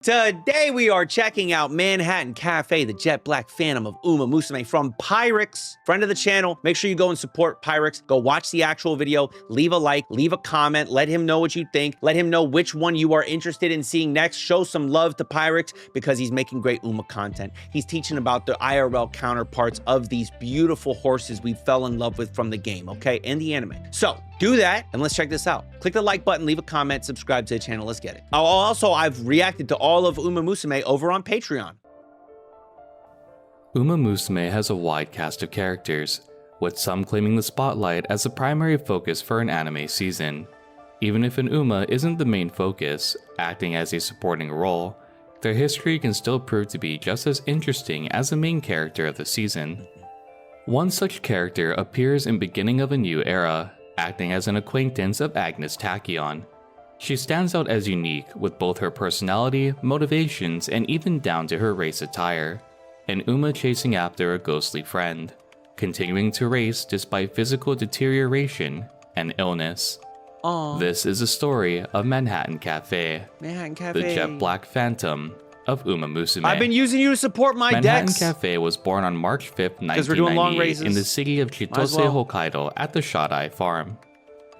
Today we are checking out Manhattan Cafe, the jet black phantom of Umamusume from Pyrex, friend of the channel. Make sure you go and support Pyrex. Go watch the actual video, leave a like, leave a comment, let him know what you think, let him know which one you are interested in seeing next. Show some love to Pyrex because he's making great Uma content. He's teaching about the IRL counterparts of these beautiful horses we fell in love with from the game, okay, in the anime. So do that, and let's check this out. Click the like button, leave a comment, subscribe to the channel. Let's get it. Also, I've reacted to all of Umamusume over on Patreon. Umamusume has a wide cast of characters, with some claiming the spotlight as the primary focus for an anime season. Even if an Uma isn't the main focus, acting as a supporting role, their history can still prove to be just as interesting as the main character of the season. One such character appears in Beginning of a New Era, acting as an acquaintance of Agnes Tachyon. She stands out as unique with both her personality, motivations, and even down to her race attire. An Uma chasing after a ghostly friend, continuing to race despite physical deterioration and illness. Aww. This is the story of Manhattan Cafe, the jet black phantom of Umamusume. I've been using you to support my Manhattan decks. Cafe was born on March 5th, 1998 in the city of Chitose, Hokkaido at the Shadai Farm.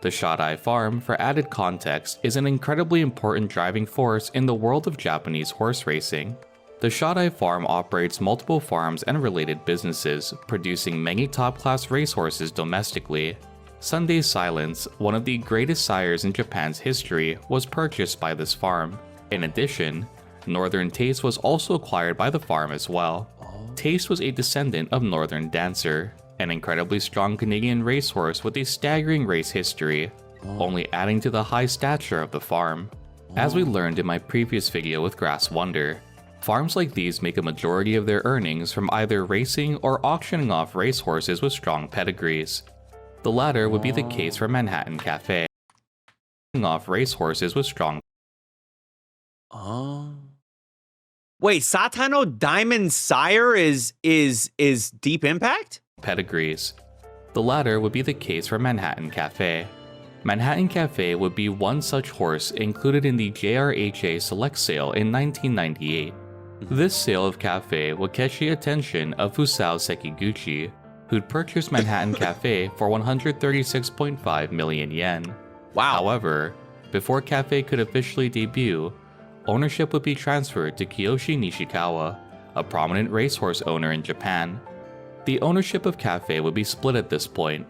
The Shadai Farm, for added context, is an incredibly important driving force in the world of Japanese horse racing. The Shadai Farm operates multiple farms and related businesses, producing many top-class racehorses domestically. Sunday Silence, one of the greatest sires in Japan's history, was purchased by this farm. In addition, Northern Taste was also acquired by the farm as well. Taste was a descendant of Northern Dancer, an incredibly strong Canadian racehorse with a staggering race history, only adding to the high stature of the farm. As we learned in my previous video with Grass Wonder, farms like these make a majority of their earnings from either racing or auctioning off racehorses with strong pedigrees. The latter would be the case for Manhattan Cafe, auctioning off racehorses with strong. Wait, Satano Diamond Sire is Deep Impact? Pedigrees. The latter would be the case for Manhattan Cafe. Manhattan Cafe would be one such horse included in the JRHA Select sale in 1998. This sale of Cafe would catch the attention of Fusao Sekiguchi, who'd purchased Manhattan Cafe for 136.5 million yen. Wow. However, before Cafe could officially debut, ownership would be transferred to Kiyoshi Nishikawa, a prominent racehorse owner in Japan. The ownership of Cafe would be split at this point,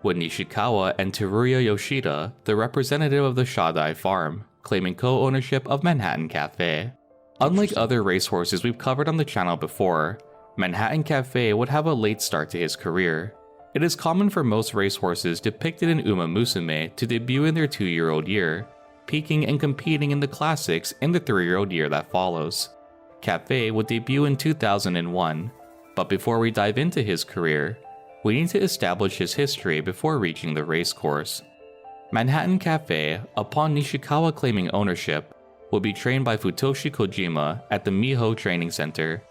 with Nishikawa and Teruya Yoshida, the representative of the Shadai Farm, claiming co-ownership of Manhattan Cafe. Unlike other racehorses we've covered on the channel before, Manhattan Cafe would have a late start to his career. It is common for most racehorses depicted in Umamusume to debut in their 2-year-old year, peaking and competing in the classics in the 3-year-old year that follows. Cafe would debut in 2001, but before we dive into his career, we need to establish his history before reaching the race course. Manhattan Cafe, upon Nishikawa claiming ownership, would be trained by Futoshi Kojima at the Miho Training Center.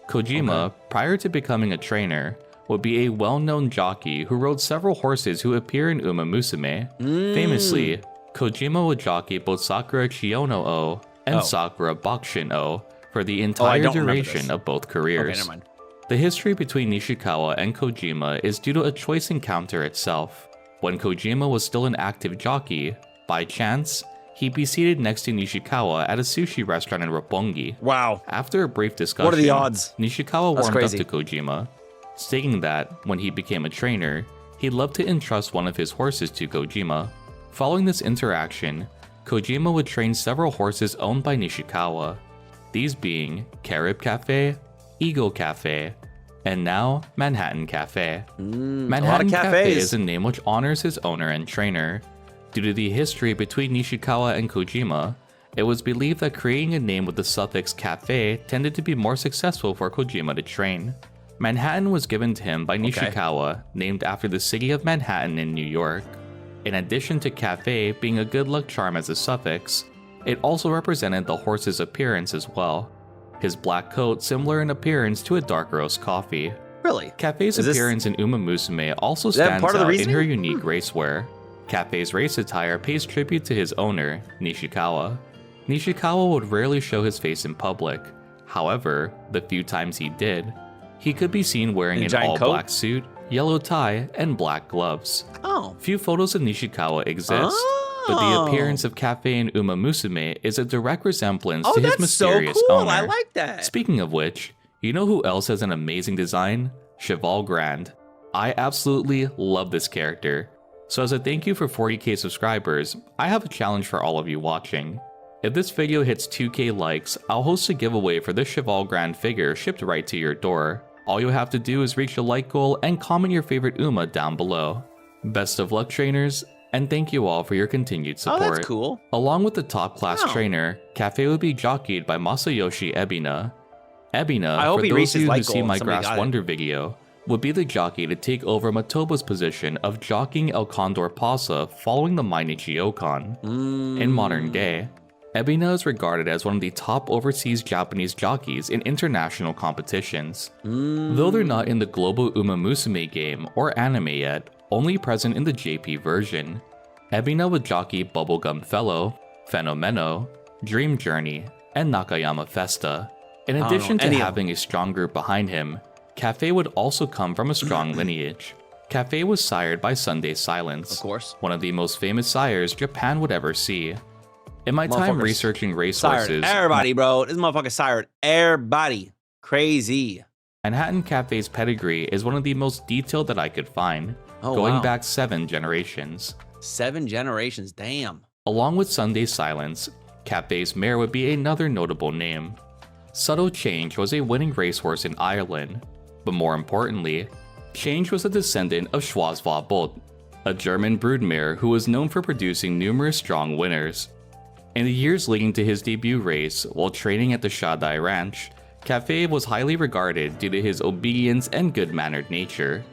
Kojima, prior to becoming a trainer, would be a well-known jockey who rode several horses who appear in Umamusume. Famously, Kojima would jockey both Sakura Chiyono-o and Sakura Bakushin-o for the entire duration of both careers. Okay, never mind. The history between Nishikawa and Kojima is due to a choice encounter itself. When Kojima was still an active jockey, by chance, he'd be seated next to Nishikawa at a sushi restaurant in Roppongi. Wow. After a brief discussion, What are the odds? Nishikawa warmed up to Kojima, stating that, when he became a trainer, he'd love to entrust one of his horses to Kojima. Following this interaction, Kojima would train several horses owned by Nishikawa, these being Carib Cafe, Eagle Cafe, and now Manhattan Cafe. Manhattan Cafe is a name which honors his owner and trainer. Due to the history between Nishikawa and Kojima, it was believed that creating a name with the suffix Cafe tended to be more successful for Kojima to train. Manhattan was given to him by Nishikawa, named after the city of Manhattan in New York. In addition to Cafe being a good luck charm as a suffix, it also represented the horse's appearance as well. His black coat similar in appearance to a dark roast coffee. Really? Cafe's appearance in Umamusume also stands out in her unique racewear. Cafe's race attire pays tribute to his owner, Nishikawa. Nishikawa would rarely show his face in public. However, the few times he did, he could be seen wearing an all-black suit, yellow tie, and black gloves. Oh. Few photos of Nishikawa exist, but the appearance of Cafe in Umamusume is a direct resemblance to his mysterious so cool. owner. I like that. Speaking of which, you know who else has an amazing design? Cheval Grand. I absolutely love this character. So as a thank you for 40k subscribers, I have a challenge for all of you watching. If this video hits 2k likes, I'll host a giveaway for this Cheval Grand figure shipped right to your door. All you have to do is reach the like goal and comment your favorite Uma down below. Best of luck, trainers, and thank you all for your continued support. Oh, that's cool. Along with the top class trainer, Cafe will be jockeyed by Masayoshi Ebina. Ebina, for those of you who see my Grass Wonder video, would be the jockey to take over Matoba's position of jockeying El Condor Pasa following the Mainichi Okan. In modern day, Ebina is regarded as one of the top overseas Japanese jockeys in international competitions. Though they're not in the global Umamusume game or anime yet, only present in the JP version, Ebina would jockey Bubblegum Fellow, Fenomeno, Dream Journey, and Nakayama Festa. In addition to having a strong group behind him, Cafe would also come from a strong lineage. Cafe was sired by Sunday Silence, of course, one of the most famous sires Japan would ever see. In my time researching racehorses, everybody, bro, this motherfucker sired everybody. Crazy. Manhattan Cafe's pedigree is one of the most detailed that I could find, going back 7 generations. 7 generations, damn. Along with Sunday Silence, Cafe's mare would be another notable name. Subtle Change was a winning racehorse in Ireland, but more importantly, Change was a descendant of Schwarzwald Bolt, a German broodmare who was known for producing numerous strong winners. In the years leading to his debut race, while training at the Shadai Ranch, Cafe was highly regarded due to his obedience and good-mannered nature.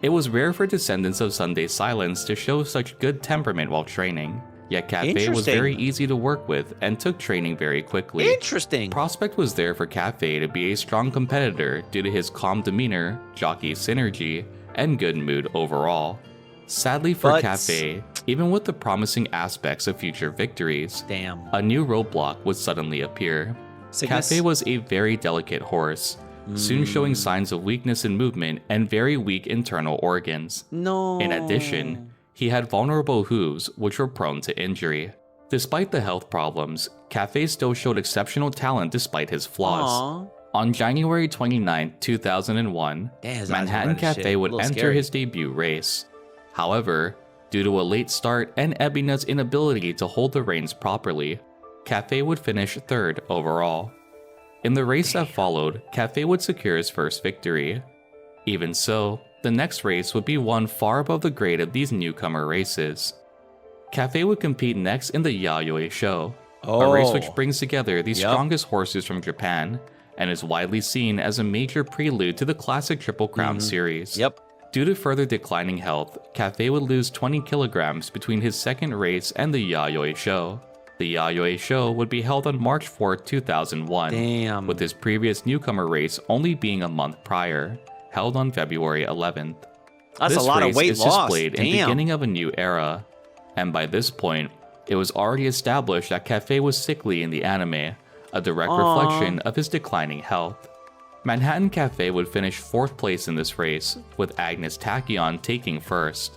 It was rare for descendants of Sunday Silence to show such good temperament while training, yet Cafe was very easy to work with and took training very quickly. Interesting. Prospect was there for Cafe to be a strong competitor due to his calm demeanor, jockey synergy, and good mood overall. Sadly for Cafe, even with the promising aspects of future victories, a new roadblock would suddenly appear. Cafe was a very delicate horse, soon showing signs of weakness in movement and very weak internal organs. In addition, he had vulnerable hooves which were prone to injury. Despite the health problems, Cafe still showed exceptional talent despite his flaws. On January 29, 2001, Manhattan Cafe would enter his debut race. However, due to a late start and Ebina's inability to hold the reins properly, Cafe would finish 3rd overall. In the race that followed, Cafe would secure his first victory. Even so, the next race would be one far above the grade of these newcomer races. Cafe would compete next in the Yayoi Show, a race which brings together the strongest horses from Japan and is widely seen as a major prelude to the classic Triple Crown series. Due to further declining health, Cafe would lose 20 kilograms between his second race and the Yayoi Show. The Yayoi Show would be held on March 4, 2001, with his previous newcomer race only being a month prior, held on February 11th. That's a lot of weight loss. This race is displayed in the beginning of a new era, and by this point, it was already established that Cafe was sickly in the anime, a direct reflection of his declining health. Manhattan Cafe would finish 4th place in this race, with Agnes Tachyon taking 1st.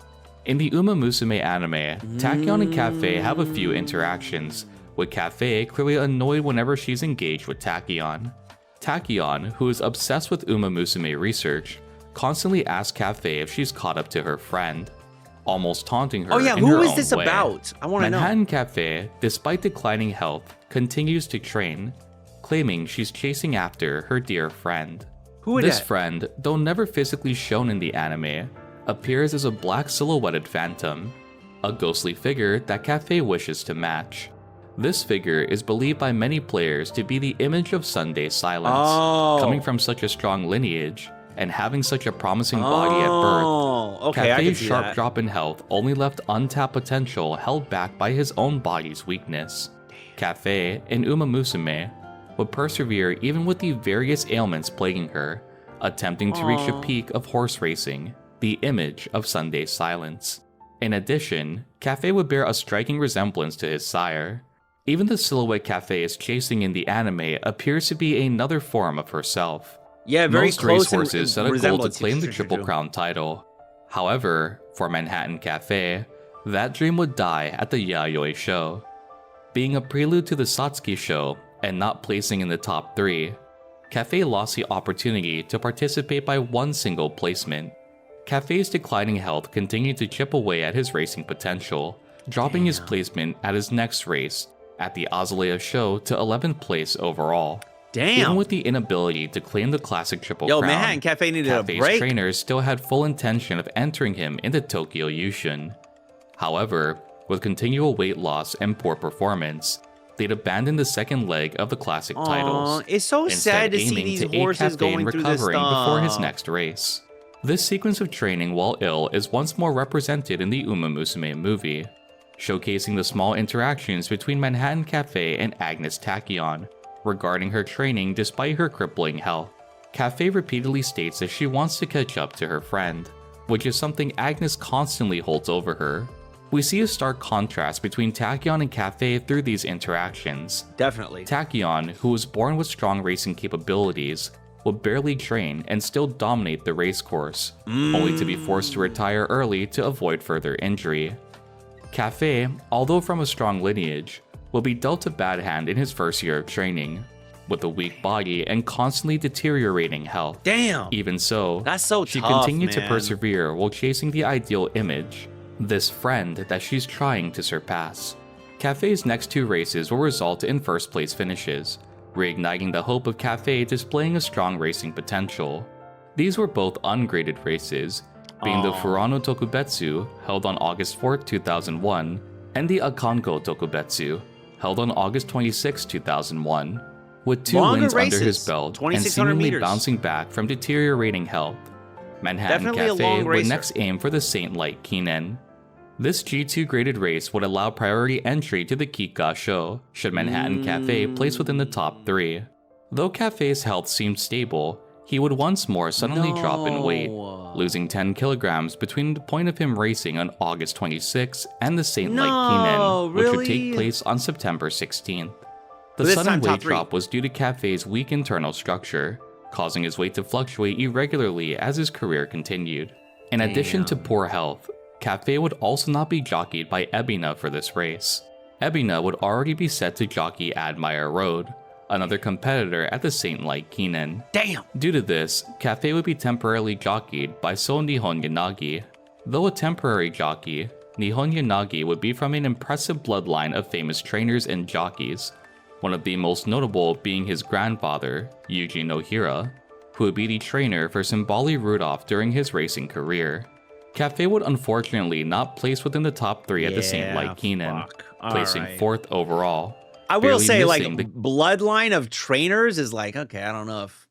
In the Umamusume anime, Tachyon and Cafe have a few interactions, with Cafe clearly annoyed whenever she's engaged with Tachyon. Tachyon, who is obsessed with Umamusume research, constantly asks Cafe if she's caught up to her friend, almost taunting her in her own way. Who is this about? I want to know. Manhattan Cafe, despite declining health, continues to train, claiming she's chasing after her dear friend. This friend, though never physically shown in the anime, appears as a black silhouetted phantom, a ghostly figure that Cafe wishes to match. This figure is believed by many players to be the image of Sunday Silence, coming from such a strong lineage and having such a promising body at birth. Cafe's sharp drop in health only left untapped potential held back by his own body's weakness. Cafe, in Umamusume, would persevere even with the various ailments plaguing her, attempting to reach a peak of horse racing, the image of Sunday Silence. In addition, Cafe would bear a striking resemblance to his sire. Even the silhouette Cafe is chasing in the anime appears to be another form of herself. Yeah, very Most close racehorses set a goal to resemblance. claim the True, Triple true. Crown title. However, for Manhattan Cafe, that dream would die at the Yayoi show. Being a prelude to the Satsuki show and not placing in the top 3, Cafe lost the opportunity to participate by one single placement. Cafe's declining health continued to chip away at his racing potential, dropping his placement at his next race at the Azalea show to 11th place overall. Damn. Even with the inability to claim the classic Triple Crown, Manhattan Cafe needed Cafe's a break. trainers still had full intention of entering him into Tokyo Yushin. However, with continual weight loss and poor performance, they'd abandoned the second leg of the classic titles, It's so instead sad to see aiming these to aid horses Cafe in going through this recovering before his stuff. next race. This sequence of training while ill is once more represented in the Umamusume movie, showcasing the small interactions between Manhattan Cafe and Agnes Tachyon regarding her training despite her crippling health. Cafe repeatedly states that she wants to catch up to her friend, which is something Agnes constantly holds over her. We see a stark contrast between Tachyon and Cafe through these interactions. Definitely. Tachyon, who was born with strong racing capabilities, would barely train and still dominate the race course, only to be forced to retire early to avoid further injury. Cafe, although from a strong lineage, will be dealt a bad hand in his first year of training, with a weak body and constantly deteriorating health. Damn. Even so, That's so she tough, continued to man. persevere while chasing the ideal image, this friend that she's trying to surpass. Cafe's next 2 races will result in first place finishes, reigniting the hope of Cafe displaying a strong racing potential. These were both ungraded races, being the Furano Tokubetsu, held on August 4, 2001, and the Akanko Tokubetsu, held on August 26, 2001. With 2 Longer wins races, under his belt and 2,600 seemingly meters. bouncing back from deteriorating health, Manhattan Definitely a Cafe long would racer. next aim for the Saint Light Kinen. This G2 graded race would allow priority entry to the Kika show, should Manhattan Cafe place within the top 3. Though Cafe's health seemed stable, he would once more suddenly drop in weight, losing 10 kilograms between the point of him racing on August 26 and the Saint Light Kinen, which would take place on September 16th. The this sudden time, top weight 3. drop was due to Cafe's weak internal structure, causing his weight to fluctuate irregularly as his career continued. In addition to poor health, Cafe would also not be jockeyed by Ebina for this race. Ebina would already be set to jockey Admire Road, another competitor at the Saint Light Kinen. Damn. Due to this, Cafe would be temporarily jockeyed by So Nihon Yanagi. Though a temporary jockey, Nihon Yanagi would be from an impressive bloodline of famous trainers and jockeys, one of the most notable being his grandfather, Yuji Nohira, who would be the trainer for Simbali Rudolph during his racing career. Cafe would unfortunately not place within the top 3 at the Saint Light Kinen, placing 4th overall. I will barely say, like, missing the bloodline of trainers is like, okay, I don't know if...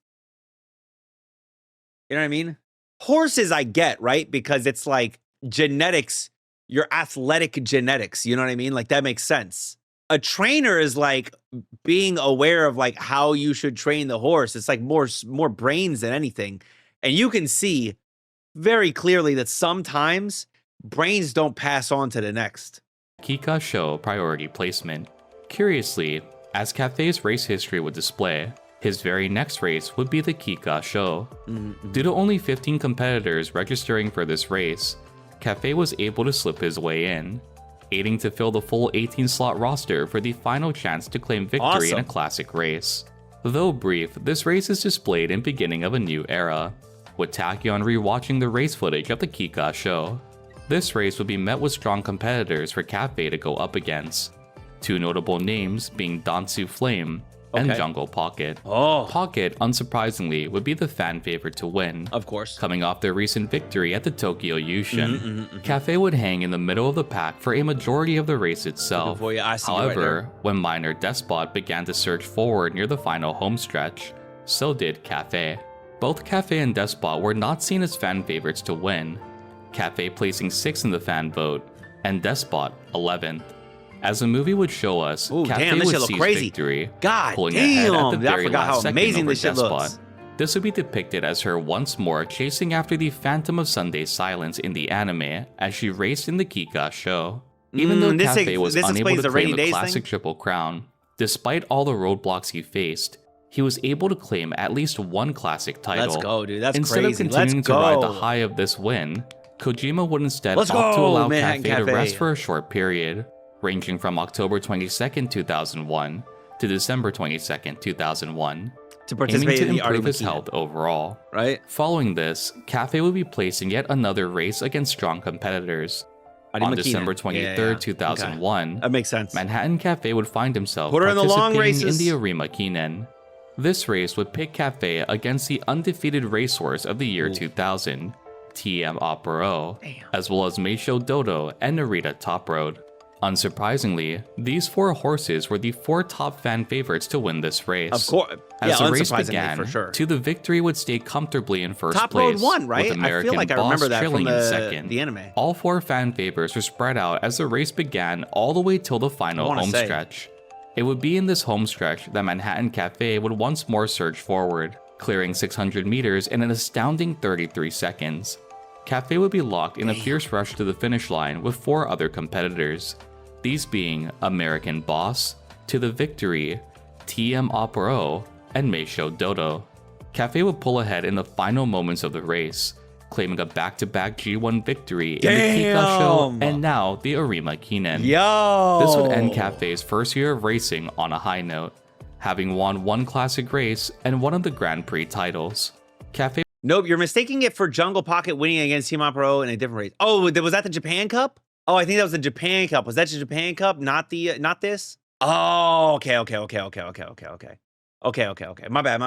You know what I mean? Horses I get, right? Because it's like genetics, your athletic genetics, you know what I mean? Like, that makes sense. A trainer is like being aware of like how you should train the horse. It's like more brains than anything. And you can see very clearly that sometimes brains don't pass on to the next. Kika show priority placement. Curiously, as Cafe's race history would display, his very next race would be the Kika show. Due to only 15 competitors registering for this race, Cafe was able to slip his way in, aiding to fill the full 18-slot roster for the final chance to claim victory in a classic race. Though brief, this race is displayed in beginning of a new era, with Tachyon rewatching the race footage of the Kika show. This race would be met with strong competitors for Cafe to go up against, 2 notable names being Dansu Flame and Jungle Pocket. Pocket, unsurprisingly, would be the fan favorite to win, Of course. coming off their recent victory at the Tokyo Yushin. Cafe would hang in the middle of the pack for a majority of the race itself. For you. I see you right However, when Minor Despot began to surge forward near the final home stretch, so did Cafe. Both Cafe and Despot were not seen as fan favorites to win, Cafe placing 6th in the fan vote, and Despot 11th. As the movie would show us, Cafe damn, this would shit look seize crazy. victory, God pulling ahead at the damn, I very forgot last how second amazing over this shit Despot. looks. This would be depicted as her once more chasing after the Phantom of Sunday Silence in the anime as she raced in the Kika show. Even though this Cafe was unable explains to the rainy claim a days classic thing? triple crown, despite all the roadblocks he faced, he was able to claim at least one classic title. Let's go, dude. That's Instead crazy. of continuing Let's to ride the go. high of this win, Kojima would instead Let's opt to go, allow Manhattan Cafe to rest Cafe. for a short period, ranging from October 22nd, 2001 to December 22nd, 2001, To aiming participate to in the improve his Artie health overall. right? Following this, Cafe would be placed in yet another race against strong competitors. On December 23rd, 2001, Okay. That makes sense. Manhattan Cafe would find himself Put her in the long participating in races. the Arima Kinen. This race would pit Cafe against the undefeated racehorse of the year 2000, TM Opero, as well as Meisho Dodo and Narita Top Road. Unsurprisingly, these four horses were the four top fan favorites to win this race. Of course. As yeah, the race unsurprisingly, began, for sure. to the victory would stay comfortably in first Top place, Road won, right? with I American feel like I Boss remember that from trailing in second. the anime. All four fan favors were spread out as the race began all the way till the final home stretch. It would be in this home stretch that Manhattan Cafe would once more surge forward, clearing 600 meters in an astounding 33 seconds. Cafe would be locked in a fierce rush to the finish line with four other competitors, these being American Boss, To the Victory, TM Opero, and Meisho Dodo. Cafe would pull ahead in the final moments of the race, claiming a back-to-back G1 victory in the Kika Show and now the Arima Kinen. Yo! This would end Cafe's first year of racing on a high note, having won one classic race and one of the Grand Prix titles. Cafe Nope, you're mistaking it for Jungle Pocket winning against Team Opero in a different race. Oh, was that the Japan Cup? Oh, I think that was the Japan Cup. Was that the Japan Cup? Not not this? Oh, okay. Okay. My bad.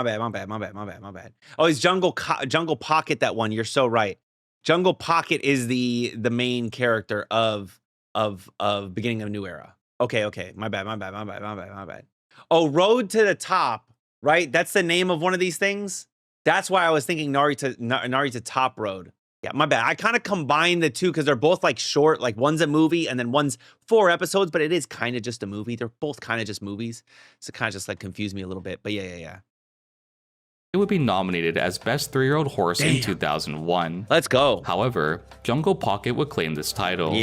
Oh, it's Jungle Pocket, that one. You're so right. Jungle Pocket is the main character of Beginning of a New Era. Okay. My bad. Oh, Road to the Top, right? That's the name of one of these things. That's why I was thinking Narita Top Road. Yeah, my bad. I kind of combined the two because they're both like short, like one's a movie and then one's 4 episodes, but it is kind of just a movie. They're both kind of just movies. So it kind of just like confused me a little bit. But yeah. It would be nominated as Best 3-Year-Old Horse in 2001. Let's go. However, Jungle Pocket would claim this title,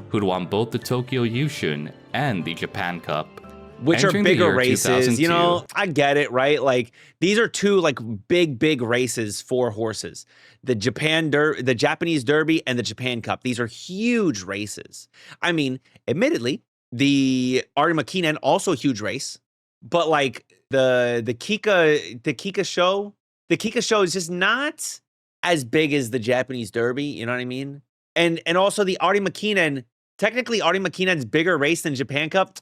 who'd won both the Tokyo Yushun and the Japan Cup. Which Entering are the bigger year races, you 2002. know, I get it, right? Like these are two like big races for horses. The Japanese Derby and the Japan Cup. These are huge races. I mean, admittedly, the Arima Kinen also a huge race, but like the Kika show is just not as big as the Japanese Derby, you know what I mean? And also the Arima Kinen, technically Arima Kinen's bigger race than Japan Cup.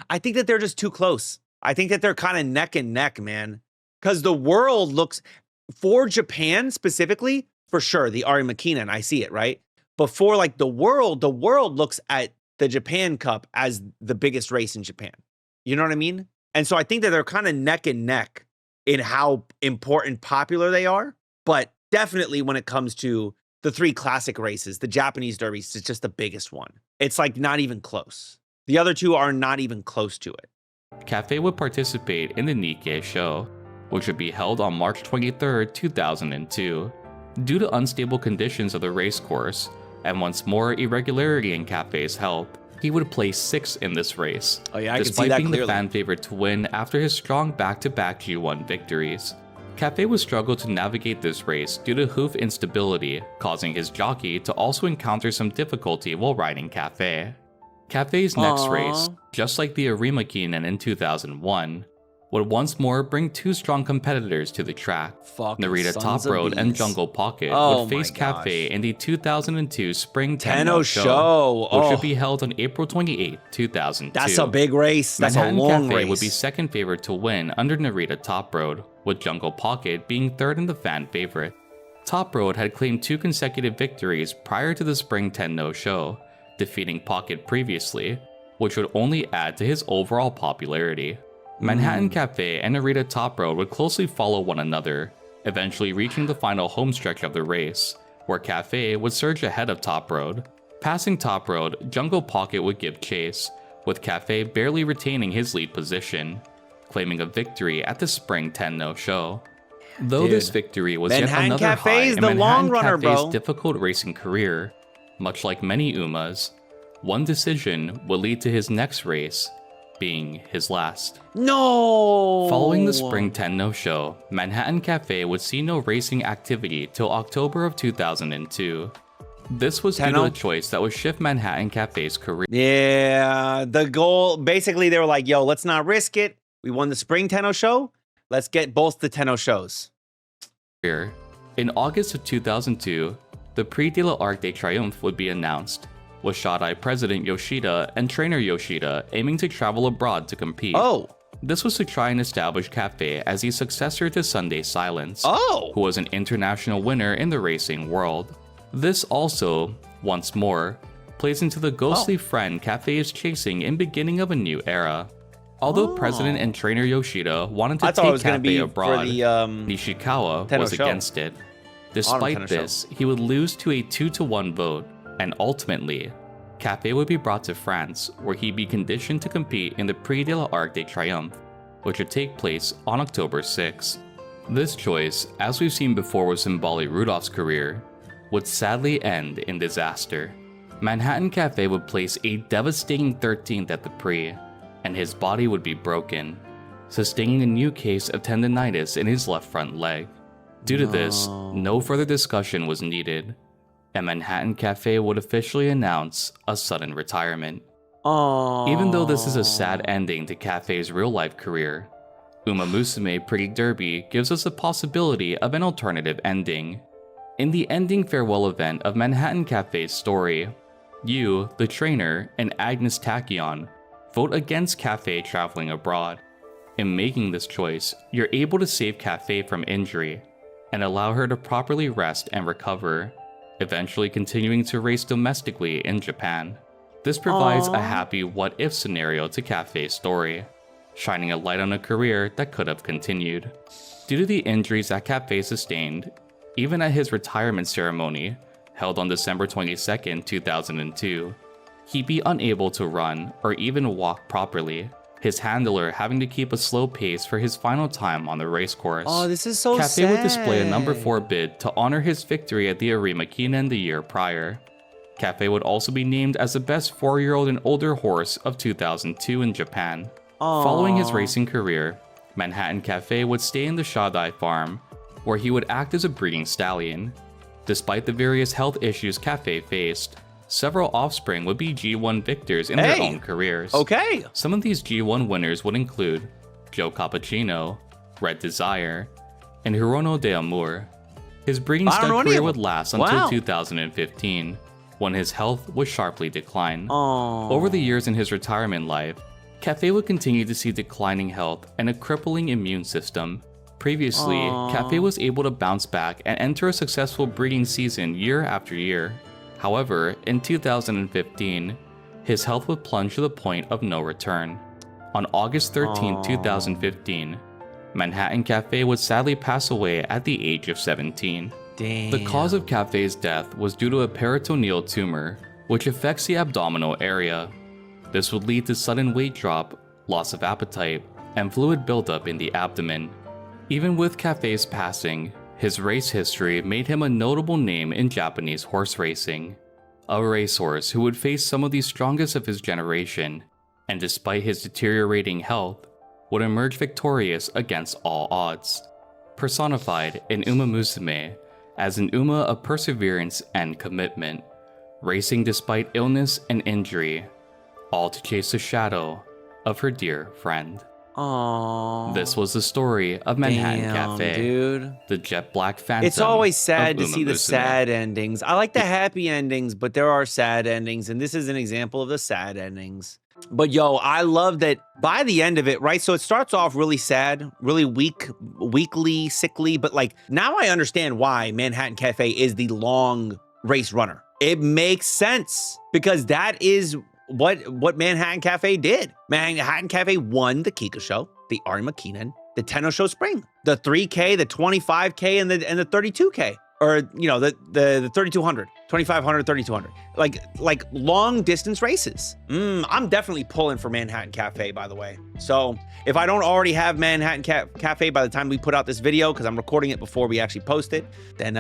I think that they're just too close. I think that they're kind of neck and neck, man. Because the world looks, for Japan specifically, for sure, the Arima Kinen, I see it, right? But for like the world looks at the Japan Cup as the biggest race in Japan. You know what I mean? And so I think that they're kind of neck and neck in how important, popular they are. But definitely when it comes to the 3 classic races, the Japanese Derby is just the biggest one. It's like not even close. The other 2 are not even close to it. Cafe would participate in the Nikkei show, which would be held on March 23, 2002. Due to unstable conditions of the race course, and once more irregularity in Cafe's health, he would place 6th in this race, Oh yeah, I can see despite that being clearly. the fan favorite to win after his strong back-to-back G1 victories. Cafe would struggle to navigate this race due to hoof instability, causing his jockey to also encounter some difficulty while riding Cafe. Cafe's next race, just like the Arima Kinen in 2001, would once more bring 2 strong competitors to the track. Narita Top Road and Jungle Pocket would face Cafe in the 2002 Spring Tenno show, which would be held on April 28, 2002. That's a big race. That's Manhattan a long Cafe race. would be second favorite to win under Narita Top Road, with Jungle Pocket being third in the fan favorite. Top Road had claimed 2 consecutive victories prior to the Spring Tenno show, defeating Pocket previously, which would only add to his overall popularity. Manhattan Cafe and Narita Top Road would closely follow one another, eventually reaching the final home stretch of the race, where Cafe would surge ahead of Top Road. Passing Top Road, Jungle Pocket would give chase, with Cafe barely retaining his lead position, claiming a victory at the Spring Tenno show. Though this victory was Manhattan yet another Cafe high is in the Manhattan long runner, Cafe's bro. difficult racing career, much like many Umas, One decision would lead to his next race being his last. No! Following the Spring Tenno show, Manhattan Cafe would see no racing activity till October of 2002. This was due to a choice that would shift Manhattan Cafe's career. Yeah, the goal, basically they were like, yo, let's not risk it. We won the Spring Tenno show. Let's get both the Tenno shows. In August of 2002, the Prix de l'Arc de Triomphe would be announced, with Shodai president Yoshida and trainer Yoshida aiming to travel abroad to compete. Oh. This was to try and establish Cafe as the successor to Sunday Silence, who was an international winner in the racing world. This also, once more, plays into the ghostly friend Cafe is chasing in beginning of a new era. Although President and trainer Yoshida wanted to take Cafe abroad, Nishikawa was against it. Despite this, he would lose to a 2-1 vote, and ultimately, Cafe would be brought to France, where he'd be conditioned to compete in the Prix de l'Arc de Triomphe, which would take place on October 6. This choice, as we've seen before with Simbali Rudolph's career, would sadly end in disaster. Manhattan Cafe would place a devastating 13th at the Prix, and his body would be broken, sustaining a new case of tendonitis in his left front leg. Due to this, no further discussion was needed, and Manhattan Cafe would officially announce a sudden retirement. Even though this is a sad ending to Cafe's real-life career, Umamusume Pretty Derby gives us a possibility of an alternative ending. In the ending farewell event of Manhattan Cafe's story, you, the trainer, and Agnes Tachyon vote against Cafe traveling abroad. In making this choice, you're able to save Cafe from injury and allow her to properly rest and recover, eventually continuing to race domestically in Japan. This provides a happy what-if scenario to Cafe's story, shining a light on a career that could have continued. Due to the injuries that Cafe sustained, even at his retirement ceremony, held on December 22, 2002, he'd be unable to run or even walk properly, his handler having to keep a slow pace for his final time on the racecourse. Oh, this is so Cafe sad. would display a number 4 bid to honor his victory at the Arima Kinen the year prior. Cafe would also be named as the best 4-year-old and older horse of 2002 in Japan. Following his racing career, Manhattan Cafe would stay in the Shodai farm, where he would act as a breeding stallion. Despite the various health issues Cafe faced, several offspring would be G1 victors in their own careers. Some of these G1 winners would include Joe Cappuccino, Red Desire, and Hirono de Amour. His breeding stud career would last until 2015, when his health would sharply decline. Over the years in his retirement life, Cafe would continue to see declining health and a crippling immune system. Previously, Cafe was able to bounce back and enter a successful breeding season year after year. However, in 2015, his health would plunge to the point of no return. On August 13, 2015, Manhattan Cafe would sadly pass away at the age of 17. The cause of Cafe's death was due to a peritoneal tumor, which affects the abdominal area. This would lead to sudden weight drop, loss of appetite, and fluid buildup in the abdomen. Even with Cafe's passing, his race history made him a notable name in Japanese horse racing. A racehorse who would face some of the strongest of his generation, and despite his deteriorating health, would emerge victorious against all odds. Personified in Umamusume as an Uma of perseverance and commitment, racing despite illness and injury, all to chase the shadow of her dear friend. This was the story of Manhattan Cafe, dude. The jet black phantom. It's always sad to of see the Umamusume. sad endings. I like the happy endings, but there are sad endings, and this is an example of the sad endings. But yo, I love that by the end of it, right? So it starts off really sad, really weakly, sickly, but like now I understand why Manhattan Cafe is the long race runner. It makes sense because that is what Manhattan Cafe did. Manhattan Cafe won the Kika Show, the Arima Kinen, the Tenno Show Spring, the 3K, the 25K, and the 32K. or you know, the 3200, 2500, 3200, like long distance races. I'm definitely pulling for Manhattan Cafe, by the way. So if I don't already have Manhattan Cafe by the time we put out this video, because I'm recording it before we actually post it, then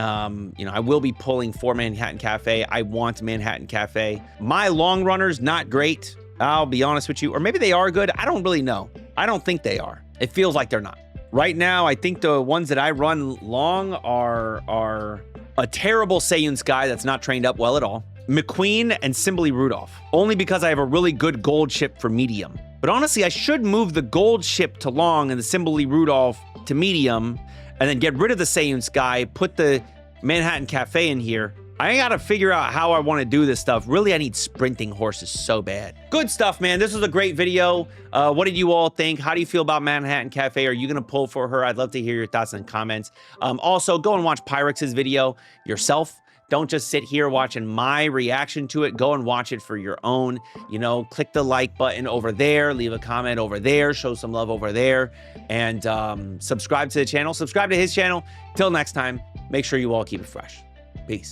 you know, I will be pulling for Manhattan Cafe. I want Manhattan Cafe. My long runners, not great, I'll be honest with you, or maybe they are good. I don't really know. I don't think they are. It feels like they're not. Right now, I think the ones that I run long are a terrible Seiyun Sky that's not trained up well at all, McQueen, and Simbly Rudolph, only because I have a really good gold ship for medium. But honestly, I should move the gold ship to long and the Simbly Rudolph to medium, and then get rid of the Seiyun Sky, put the Manhattan Cafe in here. I gotta figure out how I want to do this stuff. Really, I need sprinting horses so bad. Good stuff, man. This was a great video. What did you all think? How do you feel about Manhattan Cafe? Are you gonna pull for her? I'd love to hear your thoughts in the comments. Also, go and watch Pyrex's video yourself. Don't just sit here watching my reaction to it. Go and watch it for your own. You know, click the like button over there, leave a comment over there, show some love over there, and subscribe to the channel. Subscribe to his channel. Till next time, make sure you all keep it fresh. Peace.